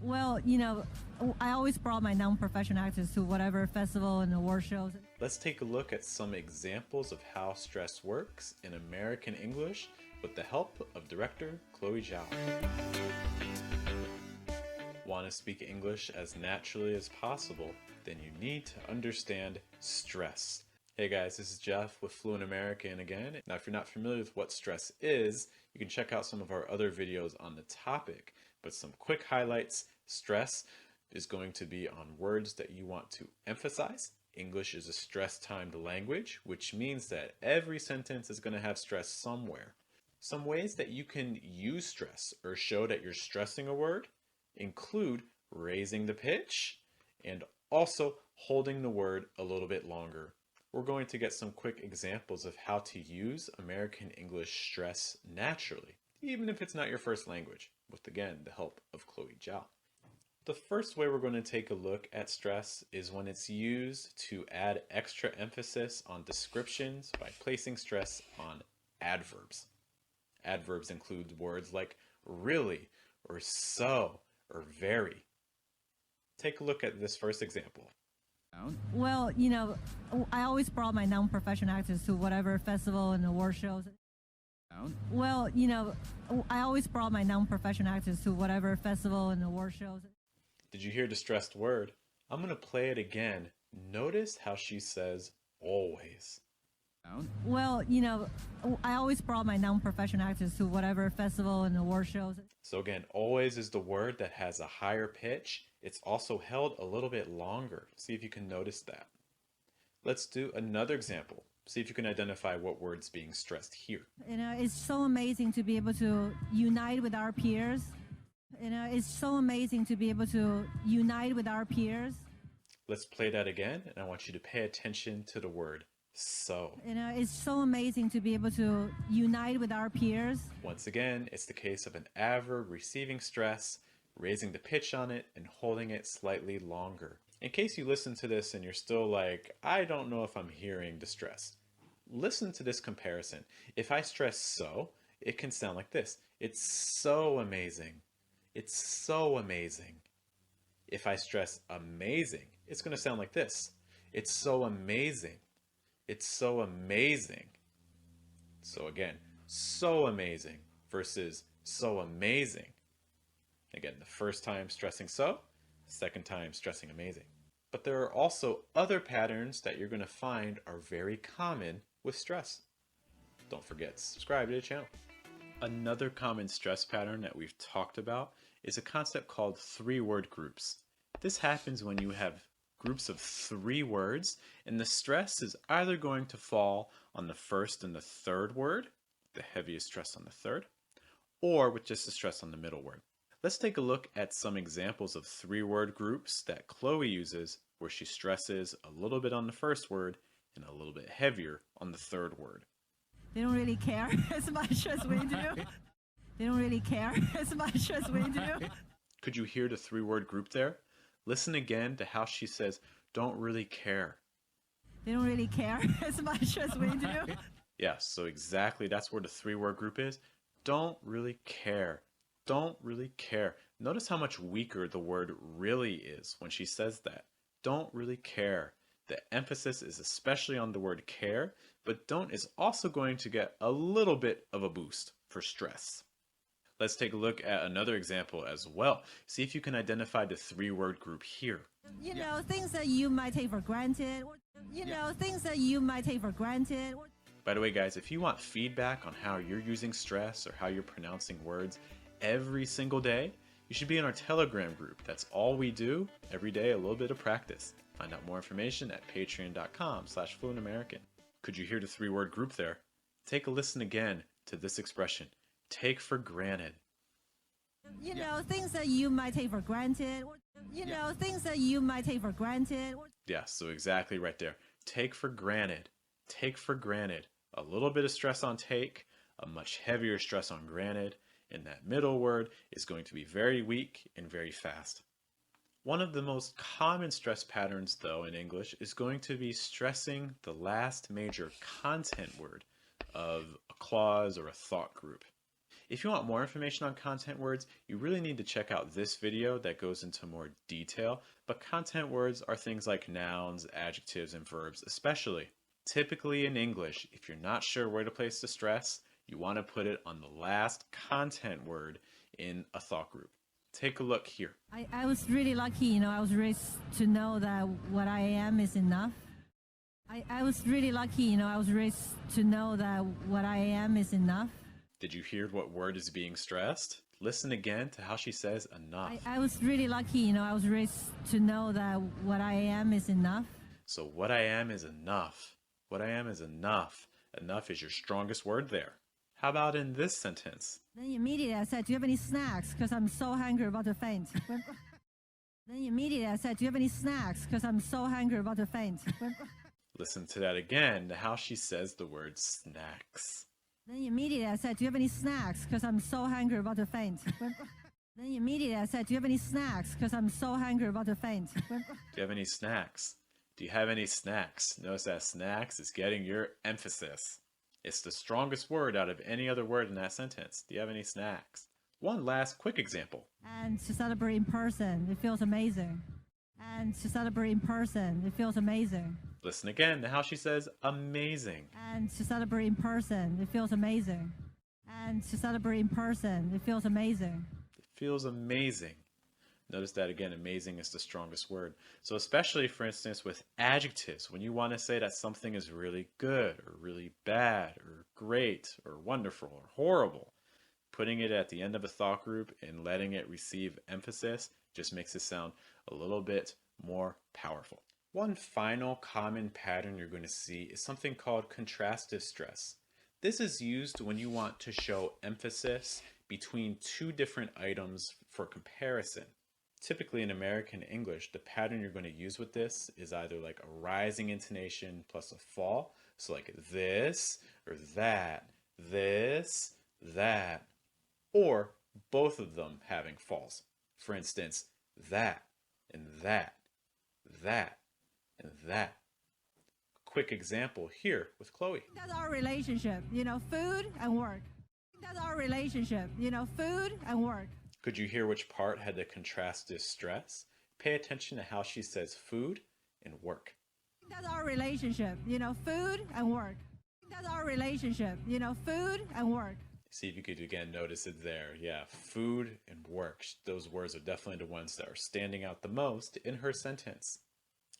Well, I always brought my non-professional actors to whatever festival and award shows. Let's take a look at some examples of how stress works in American English with the help of director Chloe Zhao. Want to speak English as naturally as possible? Then you need to understand stress. Hey guys, this is Jeff with Fluent American again. Now if you're not familiar with what stress is, you can check out some of our other videos on the topic. But some quick highlights: stress is going to be on words that you want to emphasize. English is a stress-timed language, which means that every sentence is going to have stress somewhere. Some ways that you can use stress or show that you're stressing a word include raising the pitch and also holding the word a little bit longer. We're going to get some quick examples of how to use American English stress naturally, even if it's not your first language, with again the help of Chloe Zhao. The first way we're going to take a look at stress is when it's used to add extra emphasis on descriptions by placing stress on adverbs. Adverbs include words like really or so or very. Take a look at this first example. Well, I always brought my non-professional actors to whatever festival and award shows. Well, I always brought my non-professional actors to whatever festival and award shows. Did you hear the stressed word? I'm going to play it again. Notice how she says always. Well, I always brought my non-professional actors to whatever festival and award shows. So again, always is the word that has a higher pitch. It's also held a little bit longer. See if you can notice that. Let's do another example. See if you can identify what word's being stressed here. It's so amazing to be able to unite with our peers. It's so amazing to be able to unite with our peers. Let's play that again, and I want you to pay attention to the word so. It's so amazing to be able to unite with our peers. Once again, it's the case of an adverb receiving stress, raising the pitch on it, and holding it slightly longer. In case you listen to this and you're still like, I don't know if I'm hearing the stress, listen to this comparison. If I stress so, it can sound like this. It's so amazing. It's so amazing. If I stress amazing, it's going to sound like this. It's so amazing. It's so amazing. So again, so amazing versus so amazing. Again, the first time stressing so, second time stressing amazing. But there are also other patterns that you're going to find are very common with stress. Don't forget to subscribe to the channel. Another common stress pattern that we've talked about is a concept called three-word groups. This happens when you have groups of 3 words, and the stress is either going to fall on the first and the third word, the heaviest stress on the third, or with just the stress on the middle word. Let's take a look at some examples of 3-word groups that Chloe uses where she stresses a little bit on the first word and a little bit heavier on the third word. They don't really care as much as we do. They don't really care as much as we do. Could you hear the 3-word group there? Listen again to how she says, don't really care. They don't really care as much as we do. Yeah, so exactly that's where the 3-word group is. Don't really care. Don't really care. Notice how much weaker the word really is when she says that. Don't really care. The emphasis is especially on the word care, but don't is also going to get a little bit of a boost for stress. Let's take a look at another example as well. See if you can identify the 3-word group here. Things that you might take for granted. Things that you might take for granted. By the way, guys, if you want feedback on how you're using stress or how you're pronouncing words every single day, you should be in our Telegram group. That's all we do every day, a little bit of practice. Find out more information at patreon.com/fluentamerican. Could you hear the 3-word group there? Take a listen again to this expression. Take for granted. Things that you might take for granted. Things that you might take for granted. Yeah, so exactly right there. Take for granted. Take for granted. A little bit of stress on take, a much heavier stress on granted, and that middle word is going to be very weak and very fast. One of the most common stress patterns, though, in English is going to be stressing the last major content word of a clause or a thought group. If you want more information on content words, you really need to check out this video that goes into more detail, but content words are things like nouns, adjectives, and verbs especially. Typically in English, if you're not sure where to place the stress, you want to put it on the last content word in a thought group. Take a look here. I was really lucky, I was raised to know that what I am is enough. I was really lucky, I was raised to know that what I am is enough. Did you hear what word is being stressed? Listen again to how she says enough. I was really lucky, I was raised to know that what I am is enough. So what I am is enough. What I am is enough. Enough is your strongest word there. How about in this sentence? Then immediately I said, do you have any snacks? Because I'm so hungry about to faint. Then immediately I said, do you have any snacks? Because I'm so hungry about to faint. Listen to that again, to how she says the word snacks. Then immediately I said, do you have any snacks? Because I'm so hungry about to faint. Then immediately I said, do you have any snacks? Because I'm so hungry about to faint. Do you have any snacks? Do you have any snacks? Notice that snacks is getting your emphasis. It's the strongest word out of any other word in that sentence. Do you have any snacks? One last quick example. And to celebrate in person, it feels amazing. And to celebrate in person, it feels amazing. Listen again to how she says amazing. And to celebrate in person, it feels amazing. And to celebrate in person, it feels amazing. It feels amazing. Notice that again, amazing is the strongest word. So especially, for instance, with adjectives, when you want to say that something is really good or really bad or great or wonderful or horrible, putting it at the end of a thought group and letting it receive emphasis just makes it sound a little bit more powerful. One final common pattern you're going to see is something called contrastive stress. This is used when you want to show emphasis between two different items for comparison. Typically in American English, the pattern you're going to use with this is either like a rising intonation plus a fall. So like this or that, this, that, or both of them having falls. For instance, that and that, that and that. Quick example here with Chloe. That's our relationship, food and work. That's our relationship, food and work. Could you hear which part had the contrastive stress? Pay attention to how she says food and work. That's our relationship, food and work. That's our relationship, food and work. See if you could again notice it there. Yeah, food and work. Those words are definitely the ones that are standing out the most in her sentence.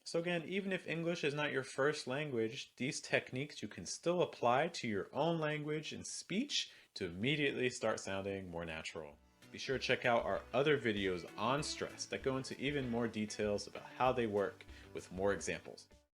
So again, even if English is not your first language, these techniques you can still apply to your own language and speech to immediately start sounding more natural. Be sure to check out our other videos on stress that go into even more details about how they work with more examples.